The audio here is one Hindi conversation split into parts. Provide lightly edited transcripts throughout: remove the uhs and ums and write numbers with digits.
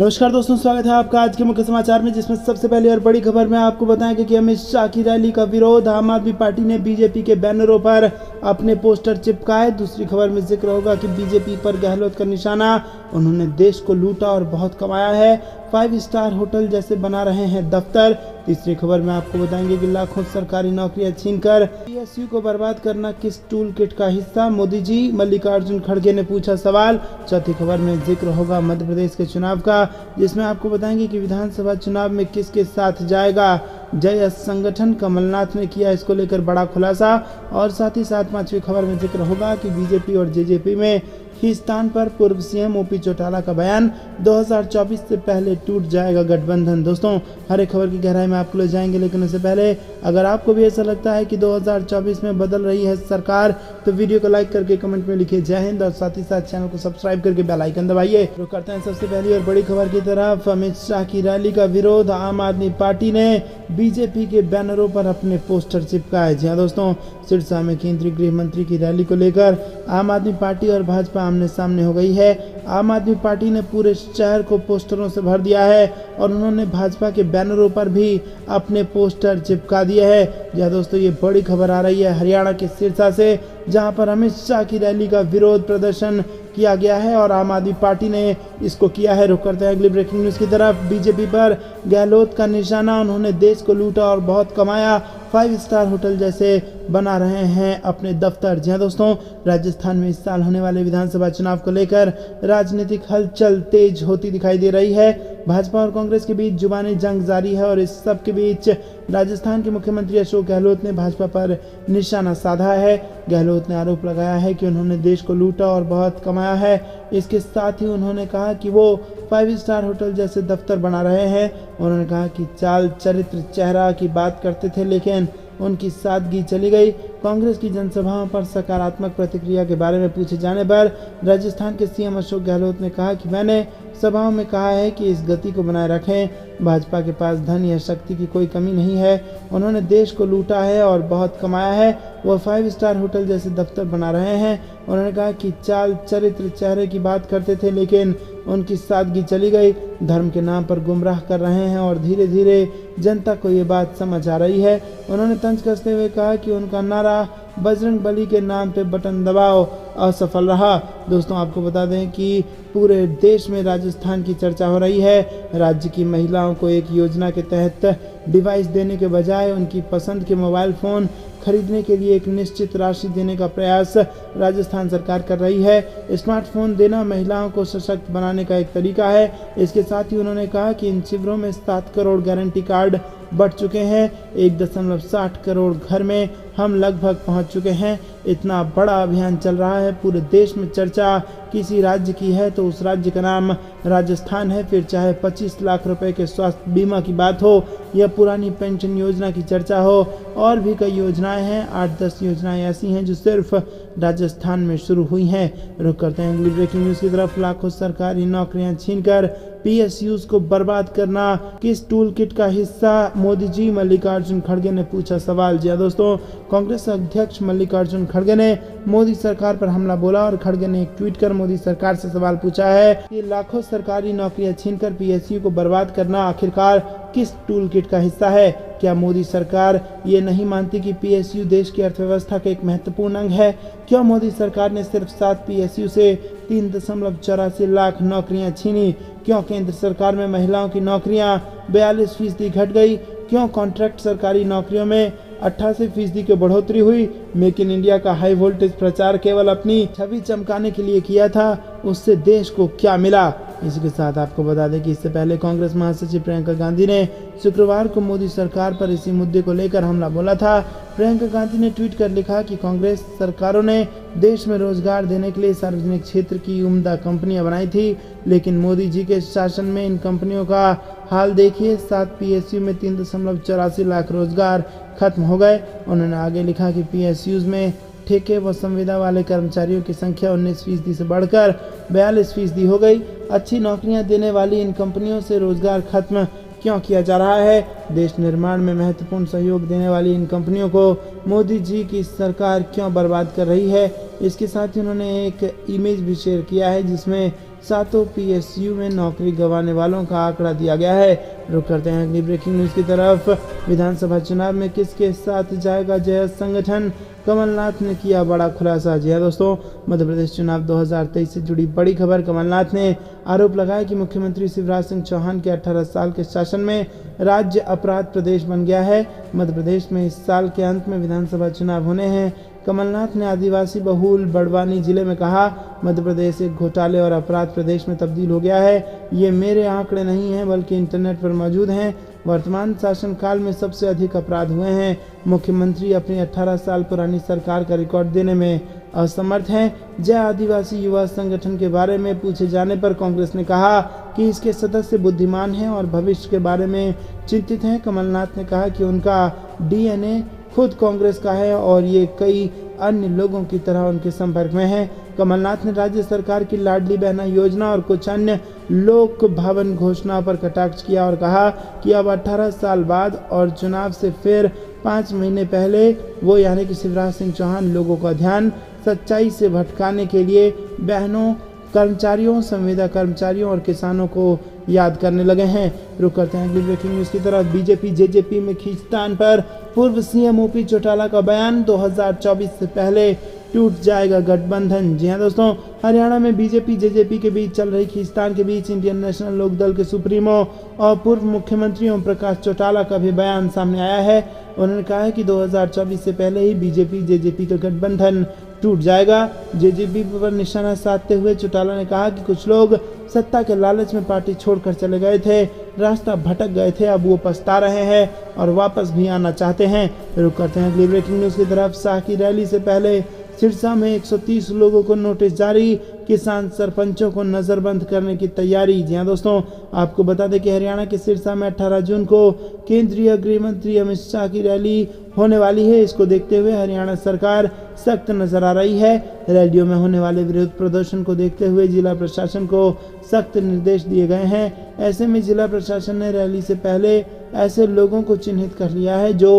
नमस्कार दोस्तों, स्वागत है आपका आज के मुख्य समाचार में, जिसमें सबसे पहले और बड़ी खबर में आपको बताएंगे कि अमित शाह की रैली का विरोध। आम आदमी पार्टी ने बीजेपी के बैनरों पर अपने पोस्टर चिपकाए। दूसरी खबर में जिक्र होगा कि बीजेपी पर गहलोत का निशाना, उन्होंने देश को लूटा और बहुत कमाया है। 5 स्टार होटल जैसे बना रहे हैं दफ्तर। तीसरी खबर में आपको बताएंगे कि लाखों सरकारी नौकरियां छीनकर पीएसयू को बर्बाद करना किस टूल किट का हिस्सा, मोदी जी, मल्लिकार्जुन खड़गे ने पूछा सवाल। चौथी खबर में जिक्र होगा मध्य प्रदेश के चुनाव का, जिसमें आपको बताएंगे कि विधानसभा चुनाव में किसके साथ जाएगा जय संगठन। कमलनाथ ने किया इसको लेकर बड़ा खुलासा। और साथ ही साथ पांचवी खबर में जिक्र होगा कि बीजेपी और जेजेपी में खींचतान पर पूर्व सीएम ओपी चौटाला का बयान, 2024 से पहले टूट जाएगा गठबंधन। दोस्तों, हर एक खबर की गहराई में आपको ले जाएंगे, लेकिन उससे पहले अगर आपको भी ऐसा लगता है कि 2024 में बदल रही है सरकार, तो वीडियो को लाइक करके कमेंट में लिखिए जय हिंद, और साथ ही साथ चैनल को सब्सक्राइब करके बेल आइकन दबाइए। तो करते हैं सबसे पहली और बड़ी खबर की तरफ। अमित शाह की रैली का विरोध। आम आदमी पार्टी ने बीजेपी के बैनरों पर अपने पोस्टर चिपकाए। जी हाँ दोस्तों, सिरसा में केंद्रीय गृह मंत्री की रैली को लेकर आम आदमी पार्टी और भाजपा आमने सामने हो गई है। आम आदमी पार्टी ने पूरे शहर को पोस्टरों से भर दिया है और उन्होंने भाजपा के बैनरों पर भी अपने पोस्टर चिपका दिए हैं। जी हाँ दोस्तों, ये बड़ी खबर आ रही है हरियाणा के सिरसा से, जहां पर अमित शाह की रैली का विरोध प्रदर्शन किया गया है और आम आदमी पार्टी ने इसको किया है। रुक करते हैं अगली ब्रेकिंग न्यूज की तरफ। बीजेपी पर गहलोत का निशाना, उन्होंने देश को लूटा और बहुत कमाया। 5 स्टार होटल जैसे बना रहे हैं अपने दफ्तर। जी हाँ दोस्तों, राजस्थान में इस साल होने वाले विधानसभा चुनाव को लेकर राजनीतिक हलचल तेज होती दिखाई दे रही है। भाजपा और कांग्रेस के बीच जुबानी जंग जारी है और इस सब के बीच राजस्थान के मुख्यमंत्री अशोक गहलोत ने भाजपा पर निशाना साधा है। गहलोत ने आरोप लगाया है कि उन्होंने देश को लूटा और बहुत कमाया है। इसके साथ ही उन्होंने कहा कि वो 5 स्टार होटल जैसे दफ्तर बना रहे हैं। उन्होंने कहा कि चाल, चरित्र, चेहरा की बात करते थे, लेकिन उनकी सादगी चली गई। कांग्रेस की जनसभाओं पर सकारात्मक प्रतिक्रिया के बारे में पूछे जाने पर राजस्थान के सीएम अशोक गहलोत ने कहा कि मैंने सभाओं में कहा है कि इस गति को बनाए रखें। भाजपा के पास धन या शक्ति की कोई कमी नहीं है। उन्होंने देश को लूटा है और बहुत कमाया है। वो 5 स्टार होटल जैसे दफ्तर बना रहे हैं। उन्होंने कहा कि चाल, चरित्र, चेहरे की बात करते थे, लेकिन उनकी सादगी चली गई। धर्म के नाम पर गुमराह कर रहे हैं और धीरे धीरे जनता को ये बात समझ आ रही है। उन्होंने तंज कसते हुए कहा कि उनका नारा बजरंग बली के नाम पे बटन दबाओ असफल रहा। दोस्तों, आपको बता दें कि पूरे देश में राजस्थान की चर्चा हो रही है। राज्य की महिलाओं को एक योजना के तहत डिवाइस देने के बजाय उनकी पसंद के मोबाइल फ़ोन खरीदने के लिए एक निश्चित राशि देने का प्रयास राजस्थान सरकार कर रही है। स्मार्टफोन देना महिलाओं को सशक्त बनाने का एक तरीका है। इसके साथ ही उन्होंने कहा कि इन शिविरों में 7 करोड़ गारंटी कार्ड बढ़ चुके हैं। 1.60 करोड़ घर में हम लगभग पहुंच चुके हैं। इतना बड़ा अभियान चल रहा है, पूरे देश में चर्चा किसी राज्य की है तो उस राज्य का नाम राजस्थान है। फिर चाहे 25 लाख रुपए के स्वास्थ्य बीमा की बात हो या पुरानी पेंशन योजना की चर्चा हो, और भी कई योजनाएं हैं। 8-10 योजनाएं ऐसी हैं जो सिर्फ राजस्थान में शुरू हुई हैं। रुक करते हैं अगली ब्रेकिंग न्यूज की तरफ। लाखों सरकारी नौकरियां छीनकर पीएसयूज को बर्बाद करना किस टूल किट का हिस्सा, मोदी जी, मल्लिकार्जुन खड़गे ने पूछा सवाल। जी दोस्तों, कांग्रेस अध्यक्ष मल्लिकार्जुन खड़गे ने मोदी सरकार पर हमला बोला और खड़गे ने एक ट्वीट कर मोदी सरकार से सवाल पूछा है कि लाखों सरकारी नौकरियां छीनकर पीएसयू को बर्बाद करना आखिरकार किस टूल किट का हिस्सा है। क्या मोदी सरकार ये नहीं मानती कि पीएसयू देश की अर्थव्यवस्था का एक महत्वपूर्ण अंग है? क्यों मोदी सरकार ने सिर्फ 7 पीएसयू से 3.84 लाख नौकरियां छीनी? क्यों केंद्र सरकार में महिलाओं की नौकरियां 42% घट गई? क्यों कॉन्ट्रैक्ट सरकारी नौकरियों में 88% की बढ़ोतरी हुई? मेक इन इंडिया का हाई वोल्टेज प्रचार केवल अपनी छवि चमकाने के लिए किया था, उससे देश को क्या मिला? इसी के साथ आपको बता दें कि इससे पहले कांग्रेस महासचिव प्रियंका गांधी ने शुक्रवार को मोदी सरकार पर इसी मुद्दे को लेकर हमला बोला था। प्रियंका गांधी ने ट्वीट कर लिखा कि कांग्रेस सरकारों ने देश में रोजगार देने के लिए सार्वजनिक क्षेत्र की उम्दा कंपनियां बनाई थी, लेकिन मोदी जी के शासन में इन कंपनियों का हाल देखिए। 7 पीएसयू में 3.84 लाख रोजगार खत्म हो गए। उन्होंने आगे लिखा कि पीएसयूज में ठेके व संविदा वाले कर्मचारियों की संख्या 19% से बढ़कर 42% हो गई। अच्छी नौकरियां देने वाली इन कंपनियों से रोजगार खत्म क्यों किया जा रहा है? देश निर्माण में महत्वपूर्ण सहयोग देने वाली इन कंपनियों को मोदी जी की सरकार क्यों बर्बाद कर रही है? इसके साथ ही उन्होंने एक इमेज भी शेयर किया है जिसमें सातों PSU में नौकरी गंवाने वालों का आंकड़ा दिया गया है। रुक करते हैं अगली ब्रेकिंग न्यूज की तरफ। विधानसभा चुनाव में किसके साथ जाएगा जयस संगठन, कमलनाथ ने किया बड़ा खुलासा। जी हाँ दोस्तों, मध्य प्रदेश चुनाव 2023 से जुड़ी बड़ी खबर। कमलनाथ ने आरोप लगाया कि मुख्यमंत्री शिवराज सिंह चौहान के 18 साल के शासन में राज्य अपराध प्रदेश बन गया है। मध्य प्रदेश में इस साल के अंत में विधानसभा चुनाव होने हैं। कमलनाथ ने आदिवासी बहुल बड़वानी जिले में कहा, मध्य प्रदेश एक घोटाले और अपराध प्रदेश में तब्दील हो गया है। ये मेरे आंकड़े नहीं हैं बल्कि इंटरनेट पर मौजूद हैं। वर्तमान शासनकाल में सबसे अधिक अपराध हुए हैं। मुख्यमंत्री अपनी 18 साल पुरानी सरकार का रिकॉर्ड देने में असमर्थ हैं। जय आदिवासी युवा संगठन के बारे में पूछे जाने पर कांग्रेस ने कहा कि इसके सदस्य बुद्धिमान हैं और भविष्य के बारे में चिंतित हैं। कमलनाथ ने कहा कि उनका DNA खुद कांग्रेस का है और ये कई अन्य लोगों की तरह उनके संपर्क में है। कमलनाथ ने राज्य सरकार की लाडली बहना योजना और कुछ अन्य लोक भवन घोषणाओं पर कटाक्ष किया और कहा कि अब 18 साल बाद और चुनाव से फिर 5 महीने पहले वो यानी कि शिवराज सिंह चौहान लोगों का ध्यान सच्चाई से भटकाने के लिए बहनों, कर्मचारियों, संविदा कर्मचारियों और किसानों को याद करने लगे हैं। रुक करते हैं अगली ब्रेकिंग न्यूज की तरफ। बीजेपी जेजेपी में खींचतान पर पूर्व CM OP चौटाला का बयान, 2024 से पहले टूट जाएगा गठबंधन। जी हाँ दोस्तों, हरियाणा में बीजेपी जेजेपी के बीच चल रही खींचतान के बीच इंडियन नेशनल लोक दल के सुप्रीमो और पूर्व मुख्यमंत्री ओम प्रकाश चौटाला का भी बयान सामने आया है। उन्होंने कहा है कि 2024 से पहले ही बीजेपी जेजेपी का गठबंधन टूट जाएगा। जेजेपी पर निशाना साधते हुए चौटाला ने कहा कि कुछ लोग सत्ता के लालच में पार्टी छोड़कर चले गए थे, रास्ता भटक गए थे, अब वो पछता रहे हैं और वापस भी आना चाहते हैं। रुक करते हैं अगली ब्रेकिंग न्यूज की तरफ। शाह की रैली से पहले सिरसा में 130 लोगों को नोटिस जारी, किसान सरपंचों को नजरबंद करने की तैयारी। जी हाँ दोस्तों, आपको बता दें कि हरियाणा के सिरसा में 18 जून को केंद्रीय गृह मंत्री अमित शाह की रैली होने वाली है। इसको देखते हुए हरियाणा सरकार सख्त नजर आ रही है। रैलियों में होने वाले विरोध प्रदर्शन को देखते हुए जिला प्रशासन को सख्त निर्देश दिए गए हैं। ऐसे में जिला प्रशासन ने रैली से पहले ऐसे लोगों को चिन्हित कर लिया है जो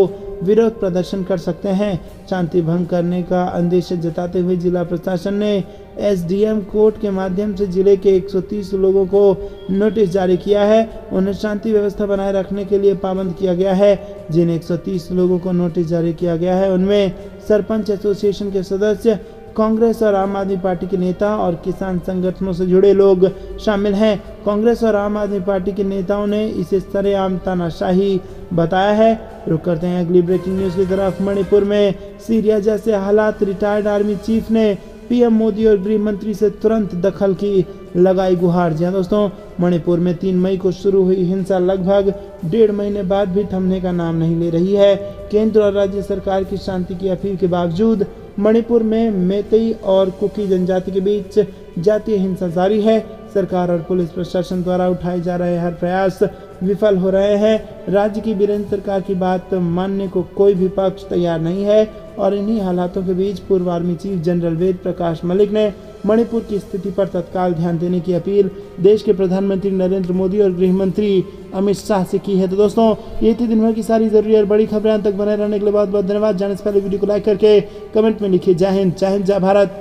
विरोध प्रदर्शन कर सकते हैं। शांति भंग करने का अंदेशा जताते हुए जिला प्रशासन ने SDM कोर्ट के माध्यम से जिले के 130 लोगों को नोटिस जारी किया है। उन्हें शांति व्यवस्था बनाए रखने के लिए पाबंद किया गया है। जिन 130 लोगों को नोटिस जारी किया गया है उनमें सरपंच एसोसिएशन के सदस्य, कांग्रेस और आम आदमी पार्टी के नेता और किसान संगठनों से जुड़े लोग शामिल हैं। कांग्रेस और आम आदमी पार्टी के नेताओं ने इसे सरेआम तानाशाही बताया है। रुक करते हैं अगली ब्रेकिंग न्यूज की तरफ। मणिपुर में सीरिया जैसे हालात, रिटायर्ड आर्मी चीफ ने PM मोदी और गृह मंत्री से तुरंत दखल की लगाई गुहार। जी हाँ दोस्तों, मणिपुर में 3 मई को शुरू हुई हिंसा लगभग 1.5 महीने बाद भी थमने का नाम नहीं ले रही है। केंद्र और राज्य सरकार की शांति की अपील के बावजूद मणिपुर में मैतेई और कुकी जनजाति के बीच जातीय हिंसा जारी है। सरकार और पुलिस प्रशासन द्वारा उठाए जा रहे हर प्रयास विफल हो रहे हैं। राज्य की वीरेंद्र सरकार की बात मानने को कोई भी पक्ष तैयार नहीं है और इन्हीं हालातों के बीच पूर्व army chief general Ved Prakash Malik ने मणिपुर की स्थिति पर तत्काल ध्यान देने की अपील देश के प्रधानमंत्री नरेंद्र मोदी और गृह मंत्री अमित शाह से की है। तो दोस्तों, ये थी दिन भर की सारी जरूरी और बड़ी खबरें। तक बने रहने के लिए बहुत बहुत धन्यवाद। जाने से पहले वीडियो को लाइक करके कमेंट में लिखिए जय हिंद, जय भारत।